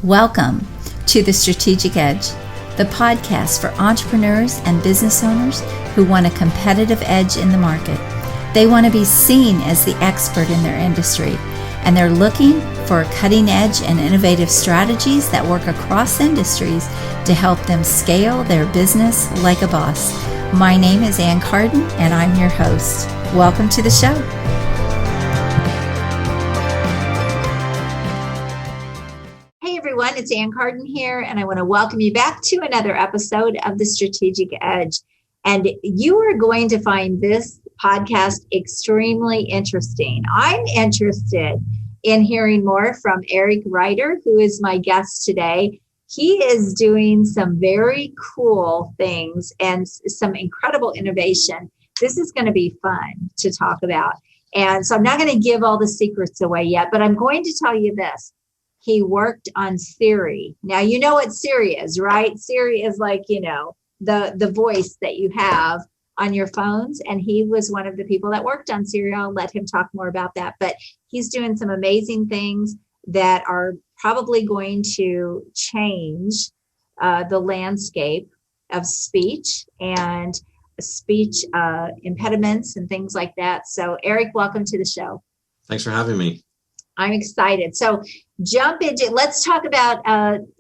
Welcome to The Strategic Edge, the podcast for entrepreneurs and business owners who want a competitive edge in the market. They want to be seen as the expert in their industry, and they're looking for cutting edge and innovative strategies that work across industries to help them scale their business like a boss. My name is Carden, and I'm your host. Welcome to the show. Hey everyone, it's Carden here, and I want to welcome you back to another episode of The Strategic Edge. And you are going to find this podcast extremely interesting. I'm interested in hearing more from Eric Reiter, who is my guest today. He is doing some very cool things and some incredible innovation. This is going to be fun to talk about. And so I'm not going to give all the secrets away yet, but I'm going to tell you this. He worked on Siri. Now, you know what Siri is, right? Siri is like, the voice that you have on your phones. And he was one of the people that worked on Siri. I'll let him talk more about that. But he's doing some amazing things that are probably going to change the landscape of speech and speech impediments and things like that. So Eric, welcome to the show. Thanks for having me. I'm excited. So jump into, let's talk about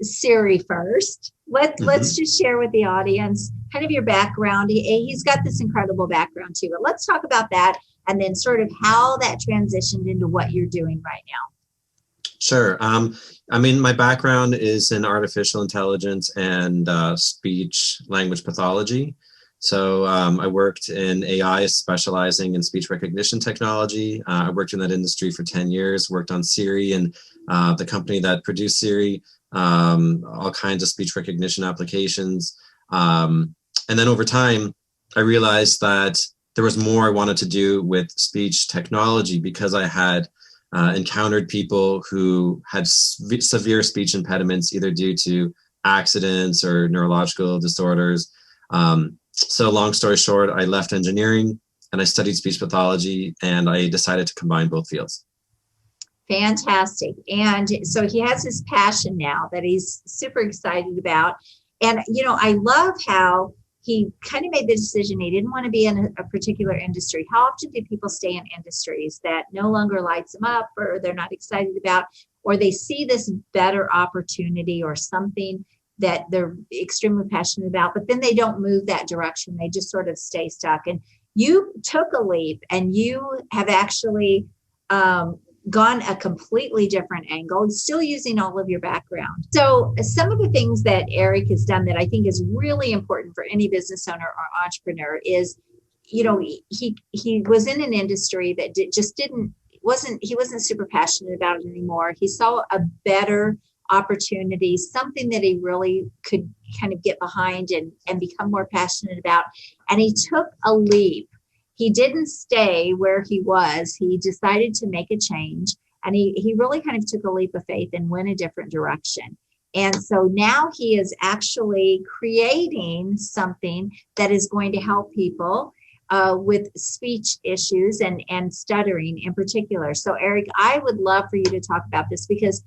Siri first. Let's just share with the audience kind of your background. He's got this incredible background too, but let's talk about that and then sort of how that transitioned into what you're doing right now. Sure. My background is in artificial intelligence and speech language pathology. So I worked in AI, specializing in speech recognition technology. I worked in that industry for 10 years, worked on Siri and the company that produced Siri, all kinds of speech recognition applications. And then over time, I realized that there was more I wanted to do with speech technology because I had encountered people who had severe speech impediments, either due to accidents or neurological disorders. So long story short, I left engineering and I studied speech pathology, and I decided to combine both fields. Fantastic. And so he has his passion now that he's super excited about. And, I love how he kind of made the decision he didn't want to be in a particular industry. How often do people stay in industries that no longer lights them up, or they're not excited about, or they see this better opportunity or something that they're extremely passionate about, but then they don't move that direction. They just sort of stay stuck. And you took a leap and you have actually gone a completely different angle, still using all of your background. So some of the things that Eric has done that I think is really important for any business owner or entrepreneur is, he was in an industry that he wasn't super passionate about it anymore. He saw a better opportunity, something that he really could kind of get behind and become more passionate about. And he took a leap. He didn't stay where he was. He decided to make a change. And he really kind of took a leap of faith and went a different direction. And so now he is actually creating something that is going to help people with speech issues and stuttering in particular. So Eric, I would love for you to talk about this because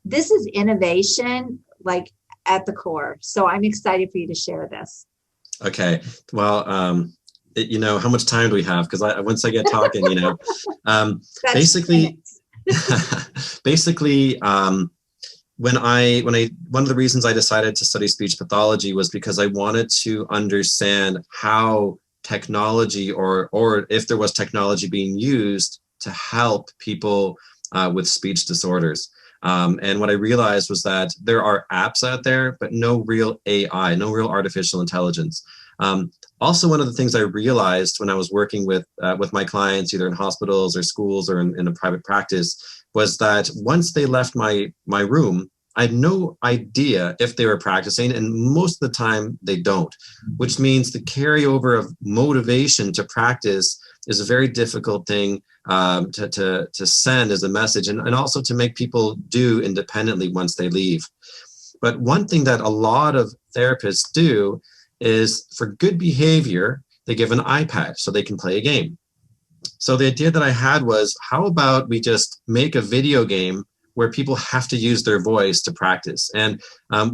this is innovation, like at the core. So I'm excited for you to share this. Okay. Well, how much time do we have? Because once I get talking, basically, one of the reasons I decided to study speech pathology was because I wanted to understand how technology or if there was technology being used to help people with speech disorders. And what I realized was that there are apps out there, but no real AI, no real artificial intelligence. Also, one of the things I realized when I was working with my clients, either in hospitals or schools or in a private practice, was that once they left my room, I had no idea if they were practicing, and most of the time they don't, which means the carryover of motivation to practice is a very difficult thing to send as a message, and also to make people do independently once they leave. But one thing that a lot of therapists do is, for good behavior, they give an iPad so they can play a game. So the idea that I had was, how about we just make a video game where people have to use their voice to practice. And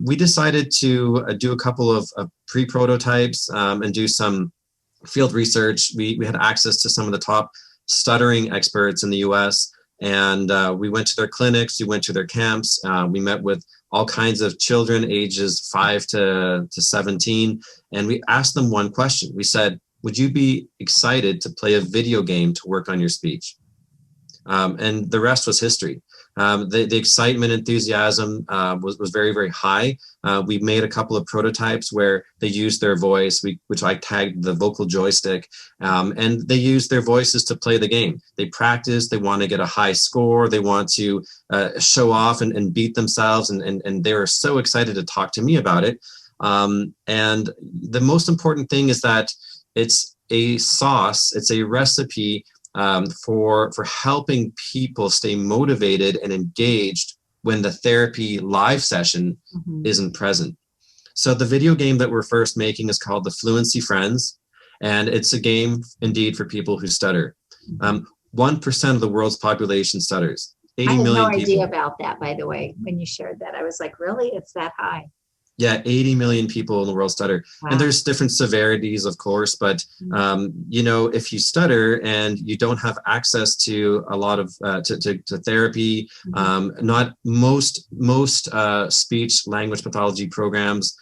we decided to do a couple of pre-prototypes and do some field research. We had access to some of the top stuttering experts in the U.S., and we went to their clinics, we went to their camps, we met with all kinds of children ages 5 to 17, and we asked them one question. We said, would you be excited to play a video game to work on your speech? And the rest was history. The excitement, enthusiasm was very, very high. We made a couple of prototypes where they used their voice, which I tagged the vocal joystick, and they used their voices to play the game. They practice, they want to get a high score, they want to show off and beat themselves, and they were so excited to talk to me about it. And the most important thing is that it's a sauce, it's a recipe for helping people stay motivated and engaged when the therapy live session isn't present. So the video game that we're first making is called the Fluency Friends, and it's a game indeed for people who stutter. 1% of the world's population stutters. 80 million people. I had no idea about that, by the way, when you shared that. I was like, really? It's that high? Yeah, 80 million people in the world stutter. Wow. And there's different severities, of course, but you know, if you stutter and you don't have access to a lot of to therapy, not most speech language pathology programs,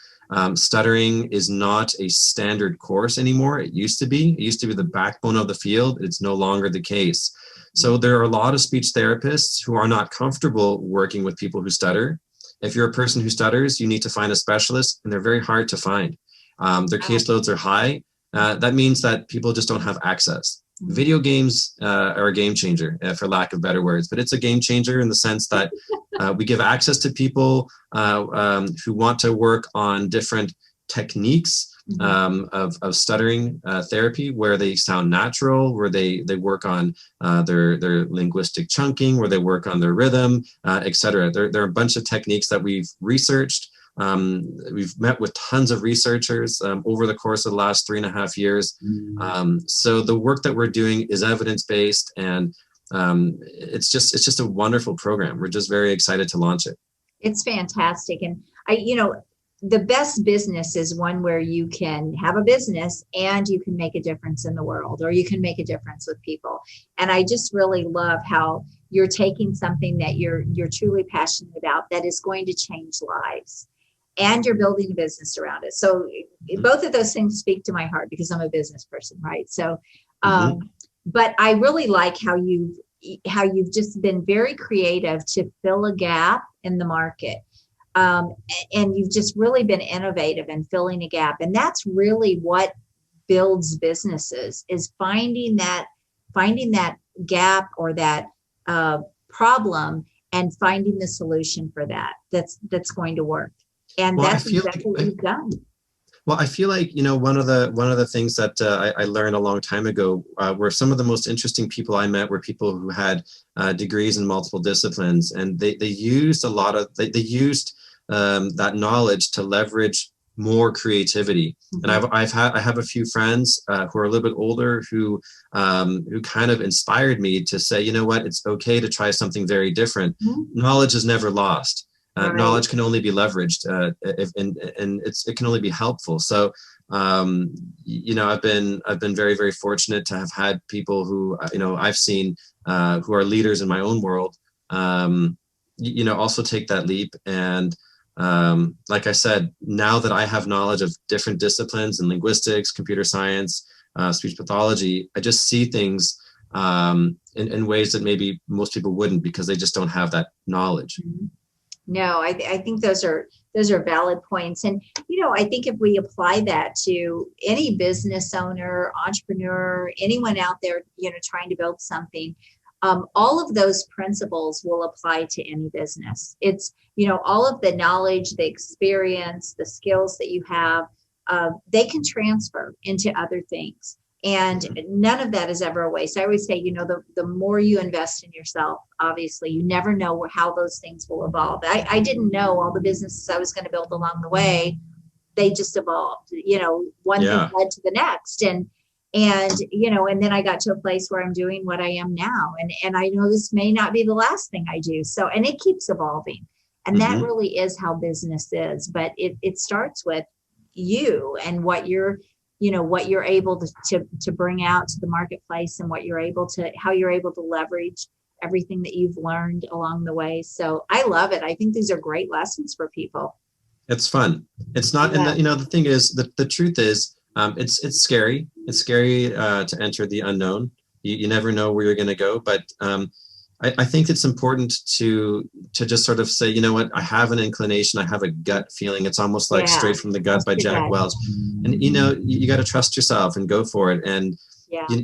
stuttering is not a standard course anymore. It used to be. It used to be the backbone of the field. It's no longer the case. So there are a lot of speech therapists who are not comfortable working with people who stutter. If you're a person who stutters, you need to find a specialist, and they're very hard to find. Their caseloads are high. That means that people just don't have access. Video games are a game changer, for lack of better words, but it's a game changer in the sense that we give access to people who want to work on different techniques of stuttering therapy, where they sound natural, where they work on their linguistic chunking, where they work on their rhythm, etc. There are a bunch of techniques that we've researched. We've met with tons of researchers over the course of the last 3.5 years. So the work that we're doing is evidence-based, and it's just a wonderful program. We're just very excited to launch it. It's fantastic. And the best business is one where you can have a business and you can make a difference in the world, or you can make a difference with people. And I just really love how you're taking something that you're truly passionate about that is going to change lives, and you're building a business around it. So both of those things speak to my heart because I'm a business person, right? So, but I really like how you've just been very creative to fill a gap in the market. And you've just really been innovative in filling a gap. And that's really what builds businesses, is finding that gap or that problem and finding the solution for that that's going to work. And that's exactly what you've done. Well, I feel like, one of the things that I learned a long time ago were some of the most interesting people I met were people who had degrees in multiple disciplines, and they used that knowledge to leverage more creativity. And I have a few friends who are a little bit older who kind of inspired me to say, you know what, it's okay to try something very different. Knowledge is never lost. Knowledge can only be leveraged, and it can only be helpful. So, I've been very, very fortunate to have had people who, I've seen who are leaders in my own world, also take that leap. And like I said, now that I have knowledge of different disciplines in linguistics, computer science, speech pathology, I just see things in ways that maybe most people wouldn't, because they just don't have that knowledge. No, I think those are valid points. And, I think if we apply that to any business owner, entrepreneur, anyone out there, trying to build something, all of those principles will apply to any business. It's, all of the knowledge, the experience, the skills that you have, they can transfer into other things. And none of that is ever a waste. I always say, the more you invest in yourself, obviously, you never know how those things will evolve. I didn't know all the businesses I was going to build along the way. They just evolved, one thing led to the next. And, and then I got to a place where I'm doing what I am now. And I know this may not be the last thing I do. So, and it keeps evolving. And that really is how business is. But it starts with you and what you're able to bring out to the marketplace, and how you're able to leverage everything that you've learned along the way. So I love it. I think these are great lessons for people. It's fun. It's not, yeah. And the thing is, the truth is, it's scary. It's scary to enter the unknown. You never know where you're going to go. But I think it's important to just sort of say, you know what, I have an inclination. I have a gut feeling. It's almost like Straight from the Gut by Jack Welch. And, you got to trust yourself and go for it. And,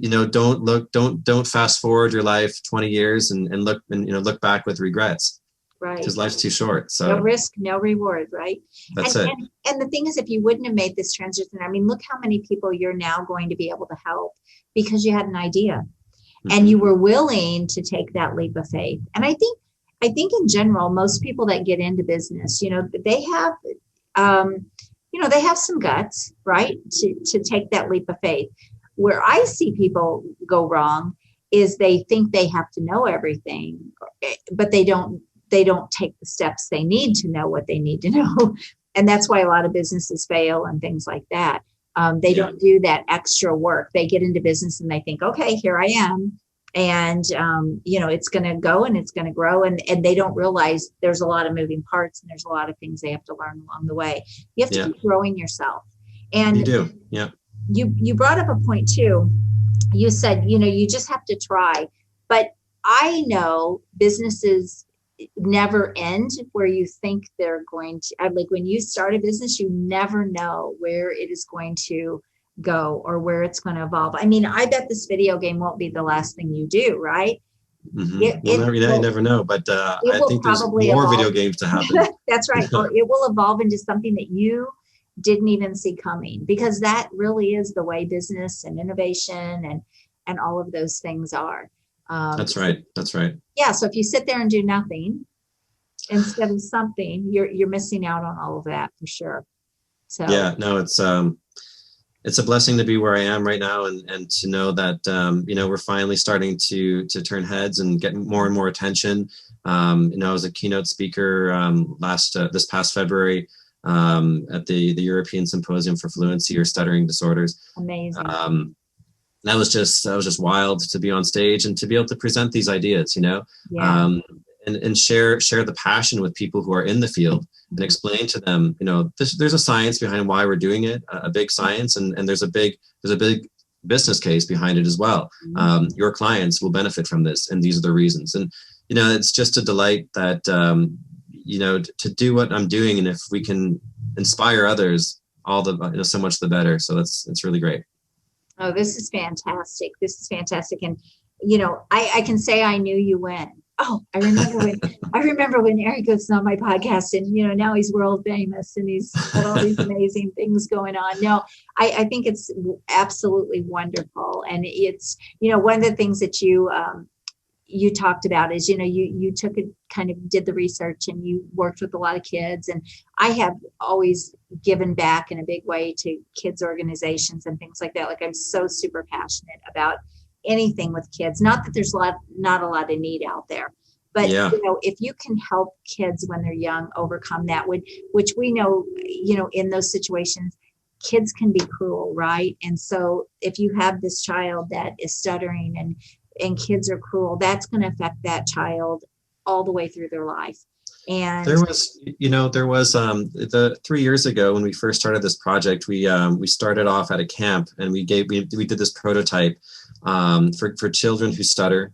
don't fast forward your life 20 years and look back with regrets. Right. Because life's too short. So no risk, no reward, right? That's it. And the thing is, if you wouldn't have made this transition, I mean, look how many people you're now going to be able to help because you had an idea and you were willing to take that leap of faith. And I think in general, most people that get into business, they have, they have some guts, right? To take that leap of faith. Where I see people go wrong is they think they have to know everything, but they don't take the steps they need to know what they need to know. And that's why a lot of businesses fail and things like that. They don't do that extra work. They get into business and they think, okay, here I am. And, it's going to go and it's going to grow. And they don't realize there's a lot of moving parts and there's a lot of things they have to learn along the way. You have to keep growing yourself. And you do. Yeah. You brought up a point too. You said, you just have to try. But I know businesses never end where you think they're going to. Like when you start a business, you never know where it is going to go or where it's going to evolve. I mean, I bet this video game won't be the last thing you do, right? Mm-hmm. You never know, but I think there's more video games to happen. That's right. Or it will evolve into something that you didn't even see coming, because that really is the way business and innovation and all of those things are. That's right. Yeah. So if you sit there and do nothing instead of something, you're missing out on all of that for sure. So yeah, no, it's a blessing to be where I am right now, and to know that we're finally starting to turn heads and get more and more attention. I was a keynote speaker this past February at the European Symposium for Fluency or Stuttering Disorders. Amazing. That was just wild to be on stage and to be able to present these ideas, and share the passion with people who are in the field and explain to them, there's a science behind why we're doing it, a big science, and there's a big business case behind it as well. Your clients will benefit from this, and these are the reasons. And it's just a delight that to do what I'm doing, and if we can inspire others, so much the better. So it's really great. Oh, this is fantastic. And, I can say I knew you when. Oh, I remember when Eric was on my podcast, and, now he's world famous and he's got all these amazing things going on. No, I think it's absolutely wonderful. And it's, one of the things that you talked about is, you took it, kind of did the research, and you worked with a lot of kids. And I have always given back in a big way to kids organizations and things like that. Like, I'm so super passionate about anything with kids. Not that there's not a lot of need out there, but if you can help kids when they're young overcome that, which we know, in those situations, kids can be cruel, right? And so if you have this child that is stuttering and kids are cruel, that's going to affect that child all the way through their life. And there was the 3 years ago when we first started this project, we started off at a camp, and we did this prototype for children who stutter.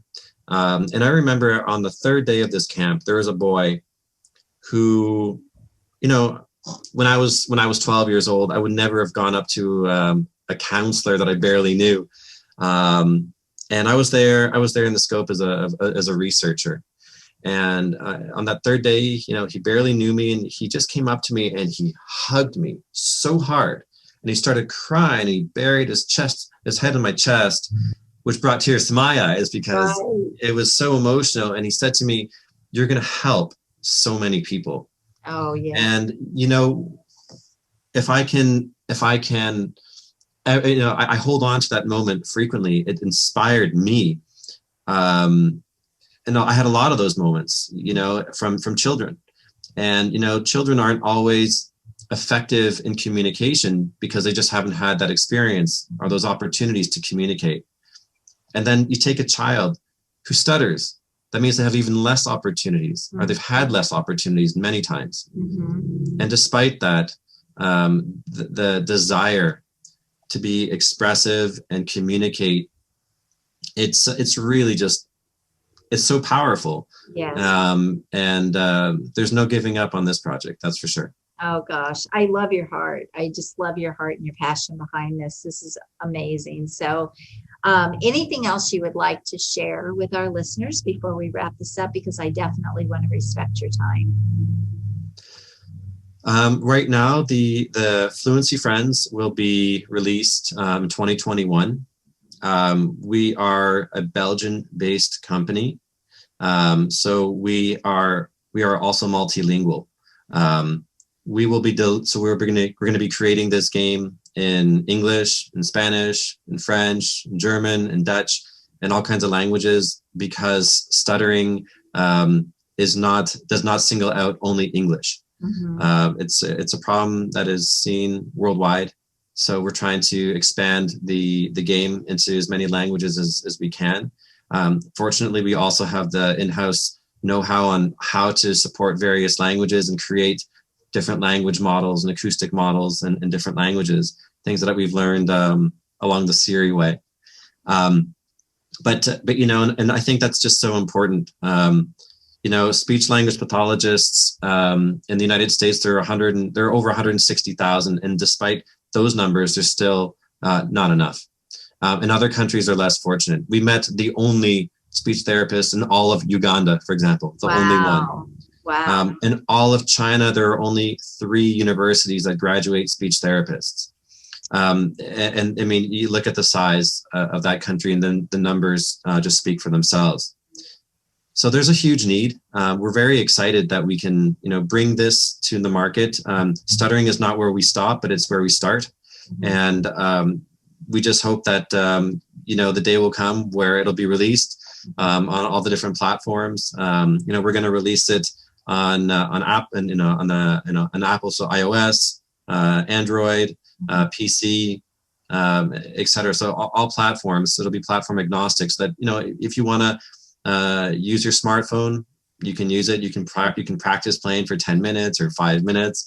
And I remember on the third day of this camp, there was a boy who, when I was 12 years old, I would never have gone up to a counselor that I barely knew. And I was there in the scope as a researcher. And on that third day, he barely knew me, and he just came up to me and he hugged me so hard, and he started crying. He buried his head in my chest, which brought tears to my eyes because it was so emotional. And he said to me, "You're going to help so many people." Oh yeah. And if I can I hold on to that moment frequently. It inspired me. And I had a lot of those moments, from children. And, children aren't always effective in communication because they just haven't had that experience or those opportunities to communicate. And then you take a child who stutters. That means they have even less opportunities, or they've had less opportunities many times. Mm-hmm. And despite that, the desire to be expressive and communicate, it's really just, it's so powerful. Yes. And there's no giving up on this project, that's for sure. Oh gosh, I love your heart. I just love your heart and your passion behind this. This is amazing. So anything else you would like to share with our listeners before we wrap this up? Because I definitely want to respect your time. Right now, the Fluency Friends will be released in 2021. We are a Belgian-based company, so we are also multilingual. We're going to be creating this game in English, in Spanish, in French, in German, in Dutch, and all kinds of languages, because stuttering does not single out only English. Mm-hmm. It's a problem that is seen worldwide. So we're trying to expand the game into as many languages as we can. Fortunately, we also have the in-house know-how on how to support various languages and create different language models and acoustic models in different languages, things that we've learned along the Siri way. But and I think that's just so important. Speech language pathologists in the United States, there are over 160,000, and despite those numbers, they're still not enough. And other countries are less fortunate. We met the only speech therapist in all of Uganda, for example, the only one. Wow. In all of China, there are only 3 universities that graduate speech therapists. And I mean, you look at the size of that country, and then the numbers just speak for themselves. So there's a huge need. We're very excited that we can, bring this to the market. Stuttering is not where we stop, but it's where we start. Mm-hmm. And we just hope that, the day will come where it'll be released on all the different platforms. We're going to release it on app and on Apple, so iOS, Android, PC, etc. So all platforms. So it'll be platform agnostic. So that if you want to use your smartphone, you can use it. You can practice playing for 10 minutes or 5 minutes.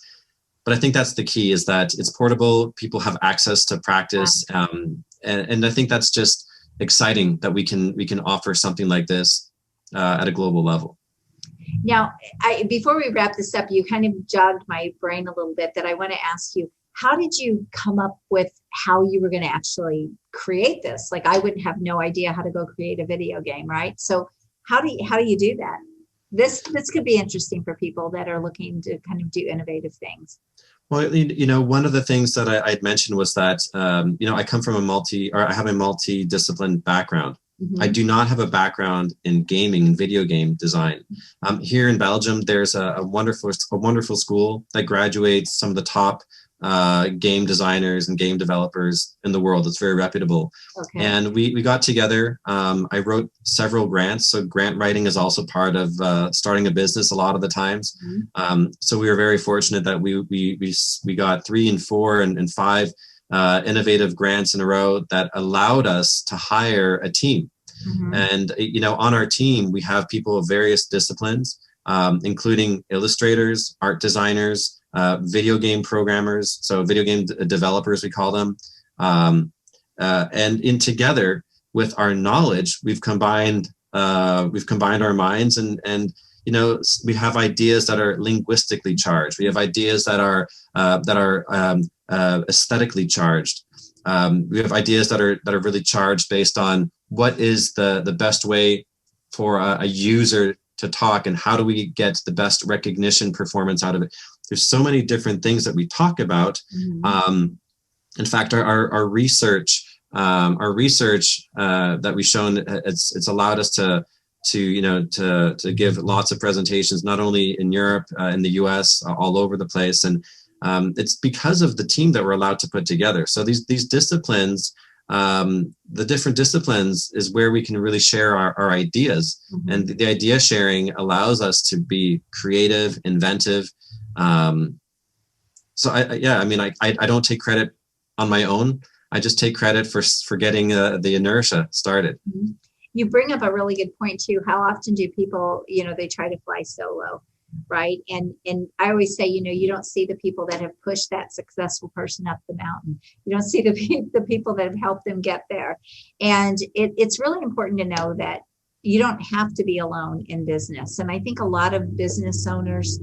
But I think that's the key, is that it's portable. People have access to practice, and I think that's just exciting that we can offer something like this at a global level. Now, before we wrap this up, you kind of jogged my brain a little bit, that I want to ask you, how did you come up with how you were going to actually create this? Like, I wouldn't have no idea how to go create a video game, right? So how do you do that? This could be interesting for people that are looking to kind of do innovative things. Well, one of the things that I'd mentioned was that, I come from I have a multi-discipline background. Mm-hmm. I do not have a background in gaming and video game design. Here in Belgium, there's a wonderful school that graduates some of the top game designers and game developers in the world. It's very reputable. Okay. And we got together. I wrote several grants. So grant writing is also part of starting a business a lot of the times. Mm-hmm. So we were very fortunate that we got 3 and 4 and 5 innovative grants in a row that allowed us to hire a team. Mm-hmm. And, on our team, we have people of various disciplines, including illustrators, art designers, video game programmers, so video game developers, we call them. And together with our knowledge, we've combined our minds, and we have ideas that are linguistically charged. We have ideas that are aesthetically charged. We have ideas that are really charged based on what is the best way for a user to talk, and how do we get the best recognition performance out of it. There's so many different things that we talk about. Mm-hmm. In fact, our research that we've shown, it's allowed us to give lots of presentations, not only in Europe, in the U.S., all over the place. And It's because of the team that we're allowed to put together. So these disciplines, the different disciplines is where we can really share our ideas. Mm-hmm. And the idea sharing allows us to be creative, inventive. So I don't take credit on my own. I just take credit for getting the inertia started. Mm-hmm. You bring up a really good point too. How often do people, they try to fly solo, right? And I always say, you don't see the people that have pushed that successful person up the mountain. You don't see the people that have helped them get there. And it's really important to know that you don't have to be alone in business. And I think a lot of business owners,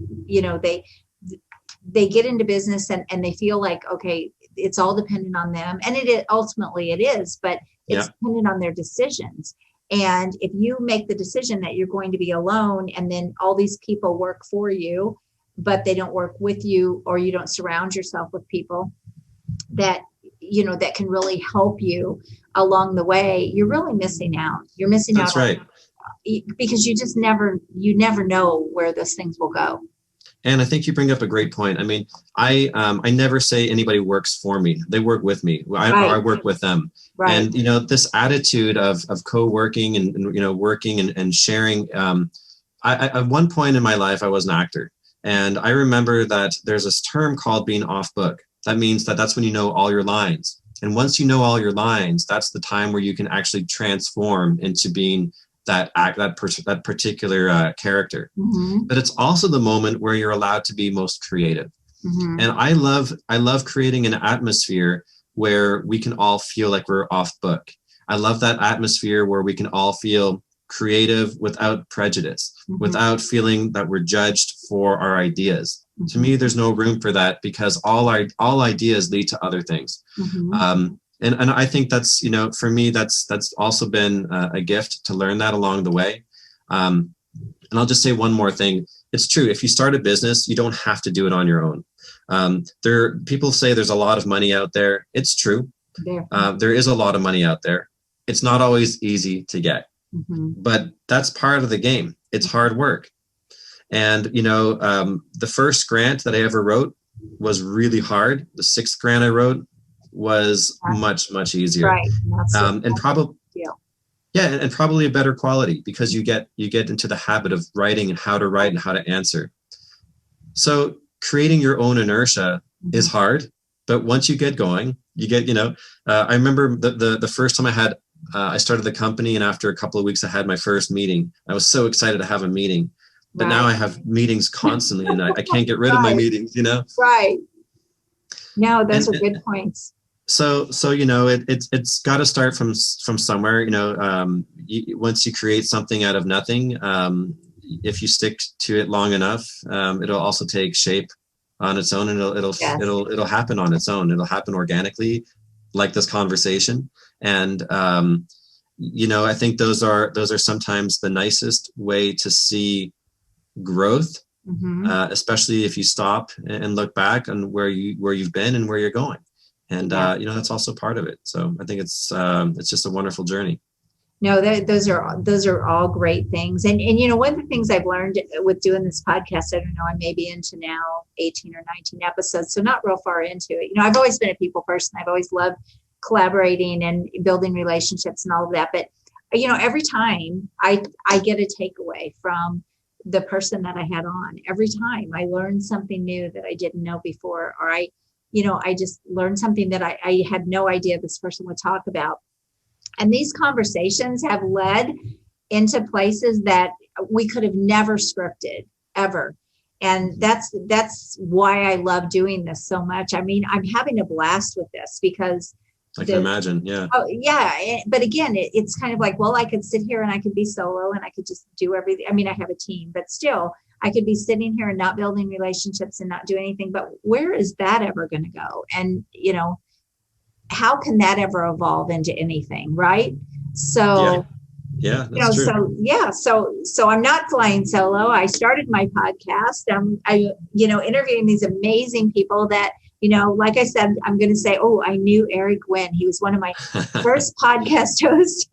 they get into business and they feel like, okay, it's all dependent on them. And ultimately it is, but it's dependent on their decisions. And if you make the decision that you're going to be alone and then all these people work for you, but they don't work with you, or you don't surround yourself with people that, that can really help you along the way, you're really missing out. You're missing out. That's right. Because you never know where those things will go. And I think you bring up a great point. I mean, I never say anybody works for me. They work with me. I work with them. Right. And, this attitude of co-working and working and sharing. At one point in my life, I was an actor. And I remember that there's this term called being off book. That means that's when you know all your lines. And once you know all your lines, that's the time where you can actually transform into being that particular character. Mm-hmm. But it's also the moment where you're allowed to be most creative. Mm-hmm. And I love creating an atmosphere where we can all feel like we're off book. I love that atmosphere where we can all feel creative without prejudice, mm-hmm. without feeling that we're judged for our ideas. Mm-hmm. To me, there's no room for that, because all ideas lead to other things. Mm-hmm. And I think that's, for me, that's also been a gift to learn that along the way. And I'll just say one more thing. It's true. If you start a business, you don't have to do it on your own. People say there's a lot of money out there. It's true. There is a lot of money out there. It's not always easy to get, mm-hmm. but that's part of the game. It's hard work. And, the first grant that I ever wrote was really hard. The 6th grant I wrote was much, much easier. Right. And probably, and probably a better quality, because you get into the habit of writing and how to write and how to answer. So creating your own inertia mm-hmm. is hard, but once you get going, you get, I remember the first time I started the company, and after a couple of weeks, I had my first meeting. I was so excited to have a meeting, but now I have meetings constantly and I can't get rid of my meetings, Right. No, those are good points. So it's got to start from somewhere. Once you create something out of nothing, if you stick to it long enough, it'll also take shape on its own, and it'll happen on its own. It'll happen organically, like this conversation. And I think those are sometimes the nicest way to see growth, mm-hmm. Especially if you stop and look back on where you've been and where you're going. And, that's also part of it. So I think it's just a wonderful journey. No, those are all great things. And one of the things I've learned with doing this podcast, I don't know, I may be into now 18 or 19 episodes, so not real far into it. I've always been a people person. I've always loved collaborating and building relationships and all of that. But, every time I get a takeaway from the person that I had on, every time I learned something new that I didn't know before, or I just learned something that I had no idea this person would talk about. And these conversations have led into places that we could have never scripted, ever. And that's why I love doing this so much. I mean, I'm having a blast with this, because I can imagine. Yeah. Oh, yeah. But again, it's kind of like, well, I could sit here and I could be solo and I could just do everything. I mean, I have a team, but still I could be sitting here and not building relationships and not do anything. But where is that ever going to go? And, how can that ever evolve into anything? Right. So, that's true. So I'm not flying solo. I started my podcast. I interviewing these amazing people that, like I said, I'm going to say, I knew Eric when he was one of my first podcast hosts,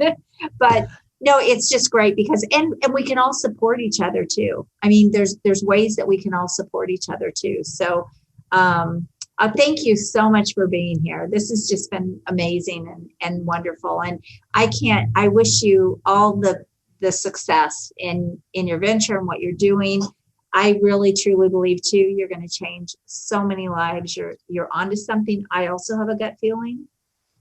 but no, it's just great because, and we can all support each other too. I mean, there's ways that we can all support each other too. So, Thank you so much for being here. This has just been amazing and wonderful. And I wish you all the success in your venture and what you're doing. I really truly believe too, you're going to change so many lives. You're onto something. I also have a gut feeling.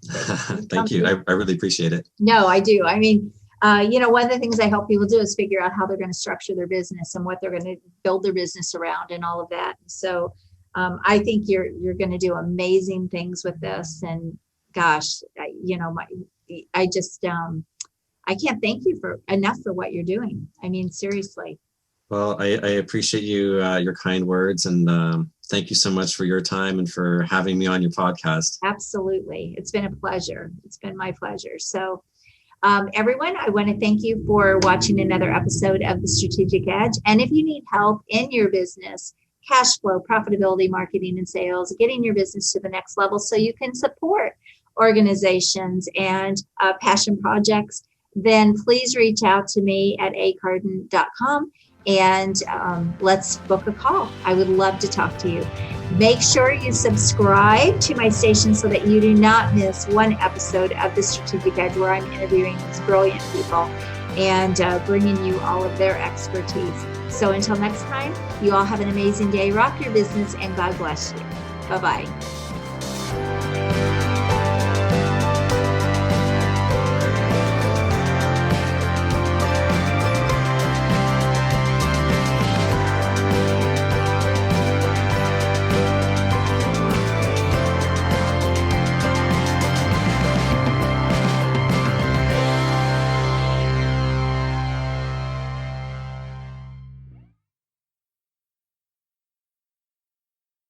Thank you. I really appreciate it. No, I do. I mean, one of the things I help people do is figure out how they're going to structure their business and what they're going to build their business around and all of that. So I think you're going to do amazing things with this. And gosh, I can't thank you enough for what you're doing. I mean, seriously. Well, I appreciate your kind words, and thank you so much for your time and for having me on your podcast. Absolutely. It's been a pleasure. It's been my pleasure. So everyone, I want to thank you for watching another episode of The Strategic Edge. And if you need help in your business, cash flow, profitability, marketing, and sales, getting your business to the next level so you can support organizations and passion projects, then please reach out to me at acarden.com and let's book a call. I would love to talk to you. Make sure you subscribe to my station so that you do not miss one episode of The Strategic Edge, where I'm interviewing these brilliant people and bringing you all of their expertise. So until next time, you all have an amazing day. Rock your business, and God bless you. Bye-bye.